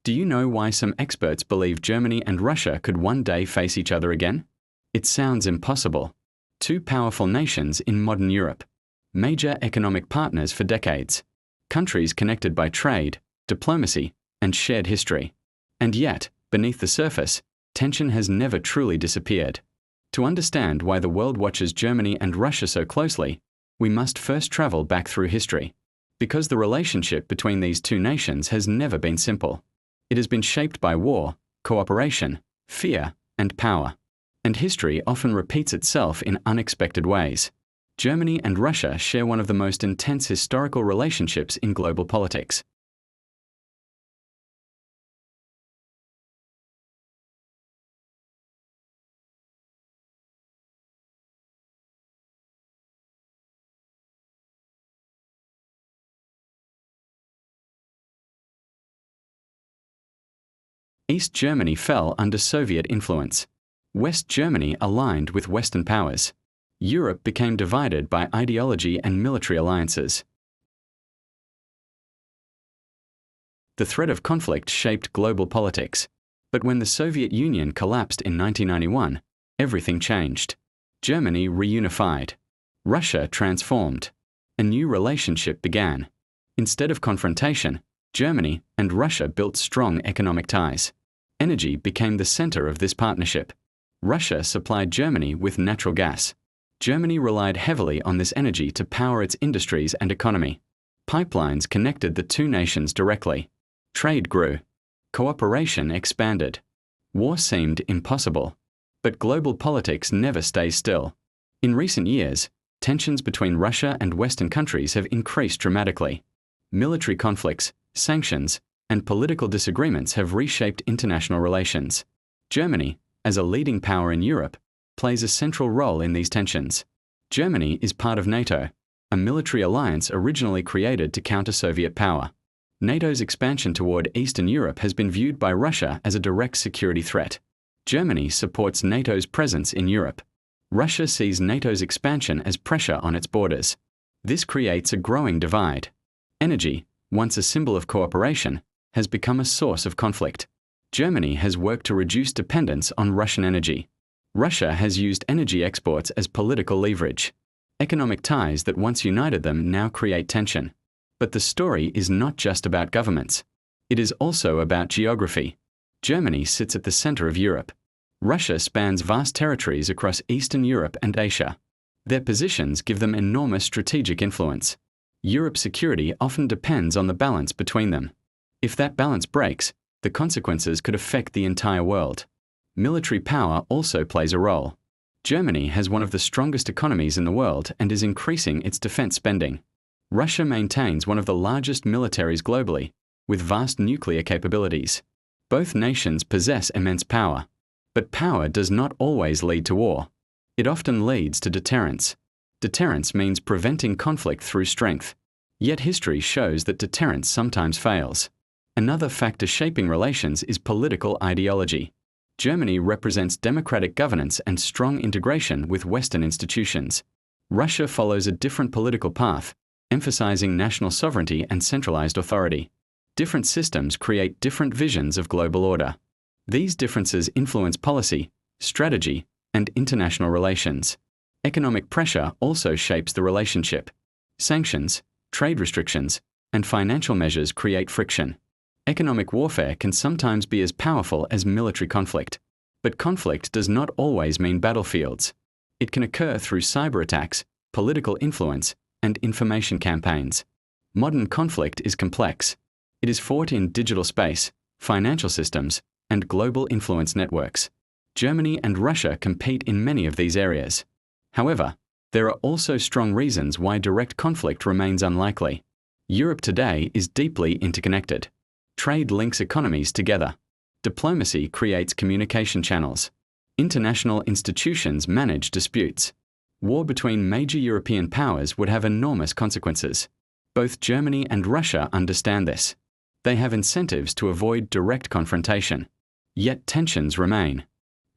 Do you know why some experts believe Germany and Russia could one day face each other again? It sounds impossible. Two powerful nations in modern Europe, major economic partners for decades, countries connected by trade, diplomacy, and shared history. And yet, beneath the surface, tension has never truly disappeared. To understand why the world watches Germany and Russia so closely, we must first travel back through history. Because the relationship between these two nations has never been simple. It has been shaped by war, cooperation, fear, and power. And history often repeats itself in unexpected ways. Germany and Russia share one of the most intense historical relationships in global politics. East Germany fell under Soviet influence. West Germany aligned with Western powers. Europe became divided by ideology and military alliances. The threat of conflict shaped global politics. But when the Soviet Union collapsed in 1991, everything changed. Germany reunified. Russia transformed. A new relationship began. Instead of confrontation, Germany and Russia built strong economic ties. Energy became the center of this partnership. Russia supplied Germany with natural gas. Germany relied heavily on this energy to power its industries and economy. Pipelines connected the two nations directly. Trade grew. Cooperation expanded. War seemed impossible. But global politics never stays still. In recent years, tensions between Russia and Western countries have increased dramatically. Military conflicts, sanctions, and political disagreements have reshaped international relations. Germany, as a leading power in Europe, plays a central role in these tensions. Germany is part of NATO, a military alliance originally created to counter Soviet power. NATO's expansion toward Eastern Europe has been viewed by Russia as a direct security threat. Germany supports NATO's presence in Europe. Russia sees NATO's expansion as pressure on its borders. This creates a growing divide. Energy, once a symbol of cooperation, has become a source of conflict. Germany has worked to reduce dependence on Russian energy. Russia has used energy exports as political leverage. Economic ties that once united them now create tension. But the story is not just about governments. It is also about geography. Germany sits at the center of Europe. Russia spans vast territories across Eastern Europe and Asia. Their positions give them enormous strategic influence. Europe's security often depends on the balance between them. If that balance breaks, the consequences could affect the entire world. Military power also plays a role. Germany has one of the strongest economies in the world and is increasing its defense spending. Russia maintains one of the largest militaries globally, with vast nuclear capabilities. Both nations possess immense power. But power does not always lead to war. It often leads to deterrence. Deterrence means preventing conflict through strength. Yet history shows that deterrence sometimes fails. Another factor shaping relations is political ideology. Germany represents democratic governance and strong integration with Western institutions. Russia follows a different political path, emphasizing national sovereignty and centralized authority. Different systems create different visions of global order. These differences influence policy, strategy, and international relations. Economic pressure also shapes the relationship. Sanctions, trade restrictions, and financial measures create friction. Economic warfare can sometimes be as powerful as military conflict. But conflict does not always mean battlefields. It can occur through cyber attacks, political influence, and information campaigns. Modern conflict is complex. It is fought in digital space, financial systems, and global influence networks. Germany and Russia compete in many of these areas. However, there are also strong reasons why direct conflict remains unlikely. Europe today is deeply interconnected. Trade links economies together. Diplomacy creates communication channels. International institutions manage disputes. War between major European powers would have enormous consequences. Both Germany and Russia understand this. They have incentives to avoid direct confrontation. Yet tensions remain.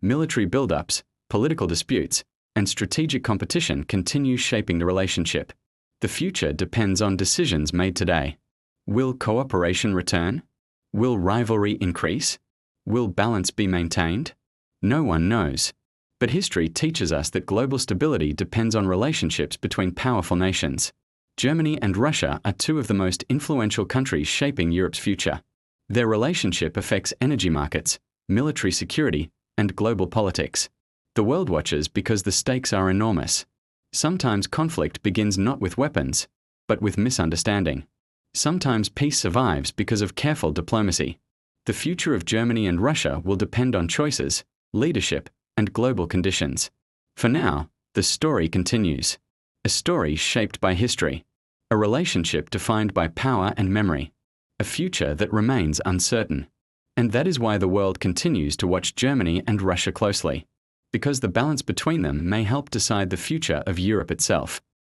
Military buildups, political disputes, and strategic competition continue shaping the relationship. The future depends on decisions made today. Will cooperation return? Will rivalry increase? Will balance be maintained? No one knows. But history teaches us that global stability depends on relationships between powerful nations. Germany and Russia are two of the most influential countries shaping Europe's future. Their relationship affects energy markets, military security, and global politics. The world watches because the stakes are enormous. Sometimes conflict begins not with weapons, but with misunderstanding. Sometimes peace survives because of careful diplomacy. The future of Germany and Russia will depend on choices, leadership, and global conditions. For now, the story continues. A story shaped by history. A relationship defined by power and memory. A future that remains uncertain. And that is why the world continues to watch Germany and Russia closely. Because the balance between them may help decide the future of Europe itself.